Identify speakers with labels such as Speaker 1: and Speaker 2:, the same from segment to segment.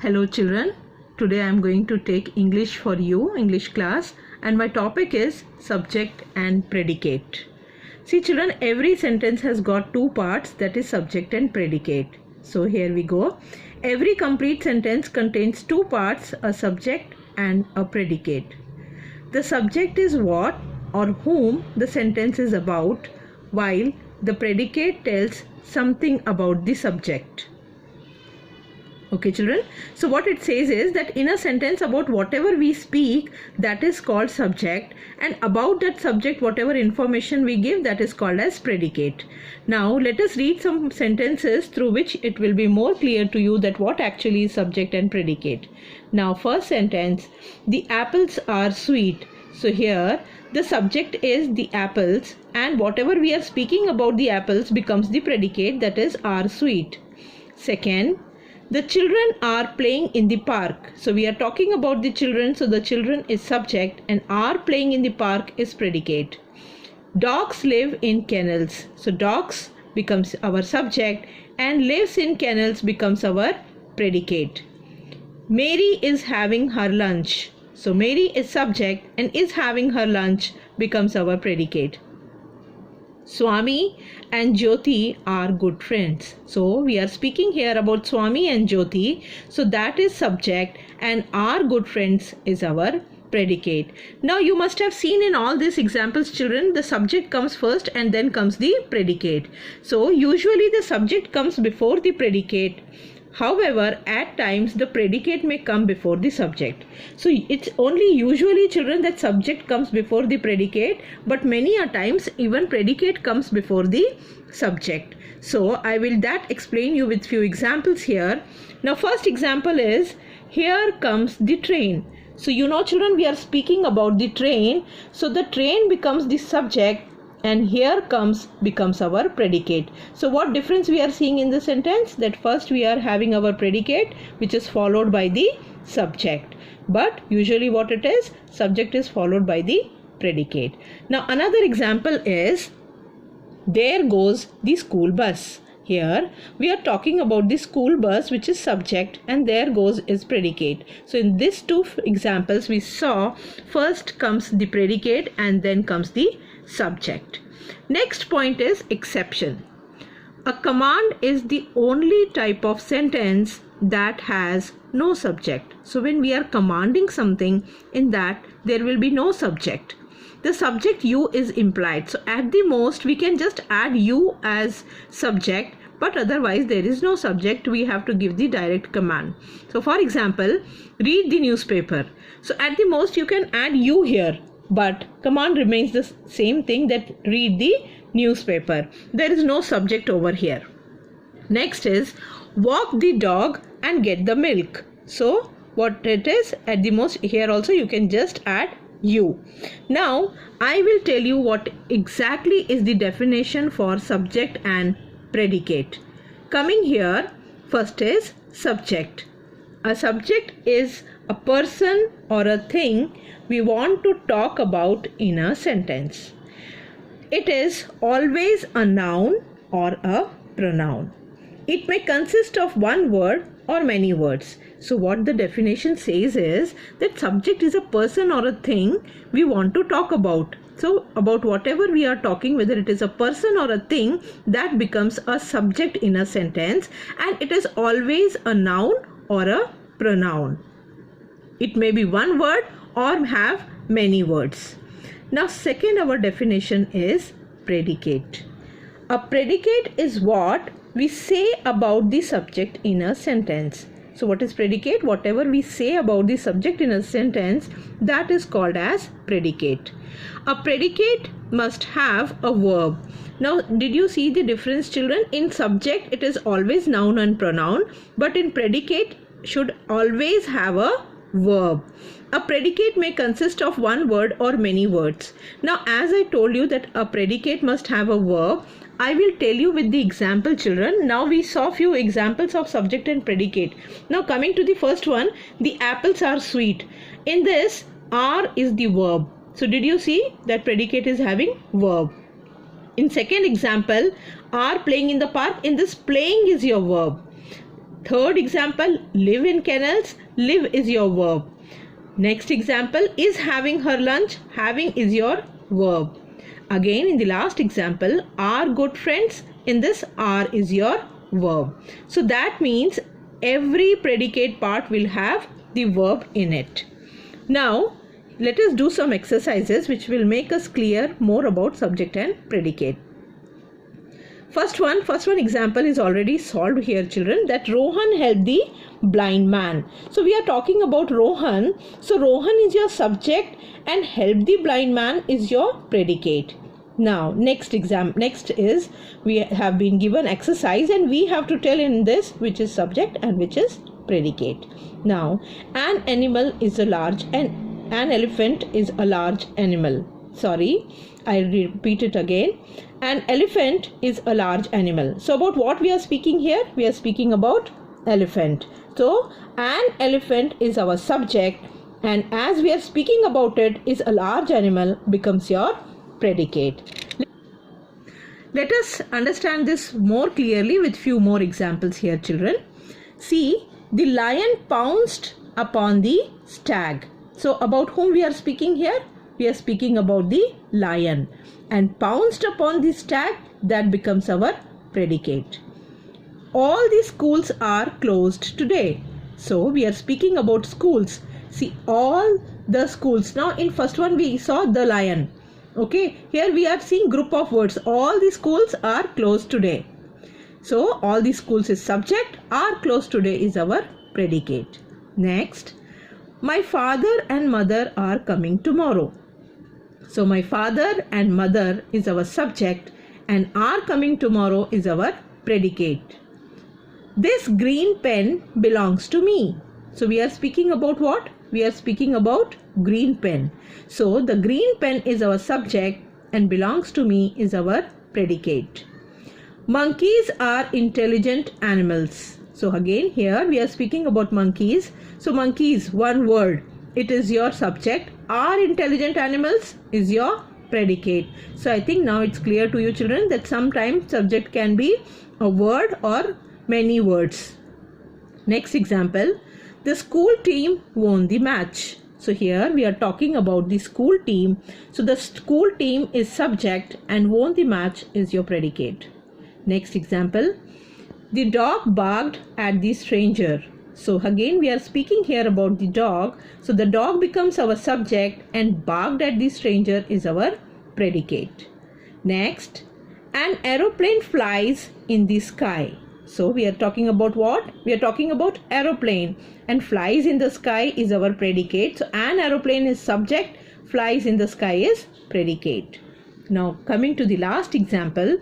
Speaker 1: Hello children, today I am going to take English for you, English class, and my topic is subject and predicate. See children, every sentence has got two parts, that is subject and predicate. So here we go. Every complete sentence contains two parts, a subject and a predicate. The subject is what or whom the sentence is about, while the predicate tells something about the subject. Okay children, so what it says is that in a sentence about whatever we speak, that is called subject, and about that subject whatever information we give, that is called as predicate. Now let us read some sentences through which it will be more clear to you that what actually is subject and predicate. Now first sentence, the apples are sweet. So here the subject is the apples, and whatever we are speaking about the apples becomes the predicate, that is are sweet. Second, the children are playing in the park. So we are talking about the children, so the children is subject and are playing in the park is predicate. Dogs live in kennels. So dogs becomes our subject and lives in kennels becomes our predicate. Mary is having her lunch. So Mary is subject and is having her lunch becomes our predicate. Swami and Jyoti are good friends. So we are speaking here about Swami and Jyoti. So that is subject and are good friends is our predicate. Now you must have seen in all these examples children, the subject comes first and then comes the predicate. So usually the subject comes before the predicate. However, at times the predicate may come before the subject. So it's only usually children that subject comes before the predicate, but many a times even predicate comes before the subject. So I will that explain you with few examples here. Now first example is, here comes the train. So you know children, we are speaking about the train. So the train becomes the subject and here comes becomes our predicate. So what difference we are seeing in the sentence? That first we are having our predicate which is followed by the subject, but usually what it is, subject is followed by the predicate. Now another example is, there goes the school bus. Here we are talking about the school bus which is subject and there goes is predicate. So in these two examples we saw first comes the predicate and then comes the subject. Next point is exception. A command is the only type of sentence that has no subject. So when we are commanding something, in that there will be no subject. The subject you is implied. So at the most we can just add you as subject, but otherwise there is no subject. We have to give the direct command. So for example, read the newspaper. So at the most you can add you here, but command remains the same thing, that read the newspaper. There is no subject over here. Next is, walk the dog and get the milk. So what it is, at the most here also you can just add you. Now I will tell you what exactly is the definition for subject and predicate. Coming here, first is subject. A subject is a person or a thing we want to talk about in a sentence. It is always a noun or a pronoun. It may consist of one word or many words. So what the definition says is that subject is a person or a thing we want to talk about. So about whatever we are talking, whether it is a person or a thing, that becomes a subject in a sentence, and it is always a noun or a pronoun. It may be one word or have many words. Now second, our definition is predicate. A predicate is what we say about the subject in a sentence. So what is predicate? Whatever we say about the subject in a sentence, that is called as predicate. A predicate must have a verb. Now did you see the difference children? In subject it is always noun and pronoun, but in predicate should always have a verb. A predicate may consist of one word or many words. Now as I told you that a predicate must have a verb, I will tell you with the example children. Now we saw few examples of subject and predicate. Now coming to the first one, the apples are sweet. In this, are is the verb. So did you see that predicate is having verb? In second example, are playing in the park. In this, playing is your verb. Third example, live in kennels. Live is your verb. Next example, is having her lunch. Having is your verb. Again, in the last example, are good friends. In this, are is your verb. So that means every predicate part will have the verb in it. Now, let us do some exercises which will make us clear more about subject and predicate. First one example is already solved here, children, that Rohan helped the blind man. So we are talking about Rohan. So Rohan is your subject and help the blind man is your predicate. Now next is we have been given exercise and we have to tell in this which is subject and which is predicate. Now an animal is a large and an elephant is a large animal. Sorry, I repeat it again. An elephant is a large animal. So about what we are speaking here? We are speaking about elephant. So an elephant is our subject and as we are speaking about it is a large animal becomes your predicate. Let us understand this more clearly with few more examples here, children. See, the lion pounced upon the stag. So about whom we are speaking here? We are speaking about the lion, and pounced upon the stag, that becomes our predicate. All the schools are closed today. So we are speaking about schools. See, all the schools. Now in first one we saw the lion. Okay, here we are seeing group of words. All the schools are closed today. So all the schools is subject, are closed today is our predicate. Next, my father and mother are coming tomorrow. So my father and mother is our subject and are coming tomorrow is our predicate. This green pen belongs to me. So we are speaking about what? We are speaking about green pen. So the green pen is our subject and belongs to me is our predicate. Monkeys are intelligent animals. So again here we are speaking about monkeys. So monkeys, one word. It is your subject. Are intelligent animals is your predicate. So I think now it's clear to you, children, that sometimes subject can be a word or many words. Next example, the school team won the match. So here we are talking about the school team. So the school team is subject and won the match is your predicate. Next example, the dog barked at the stranger. So again we are speaking here about the dog. So the dog becomes our subject and barked at the stranger is our predicate. Next, an aeroplane flies in the sky. So we are talking about what? We are talking about aeroplane and flies in the sky is our predicate. So an aeroplane is subject, flies in the sky is predicate. Now coming to the last example,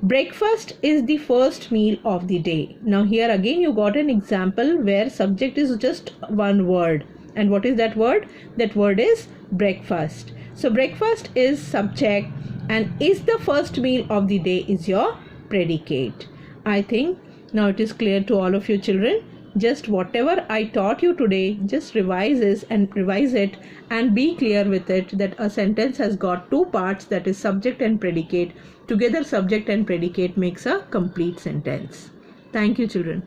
Speaker 1: breakfast is the first meal of the day. Now here again you got an example where subject is just one word. And what is that word? That word is breakfast. So breakfast is subject and is the first meal of the day is your predicate. I think now it is clear to all of you, children. Just whatever I taught you today, just revise it and be clear with it that a sentence has got two parts, that is subject and predicate. Together subject and predicate makes a complete sentence. Thank you, children.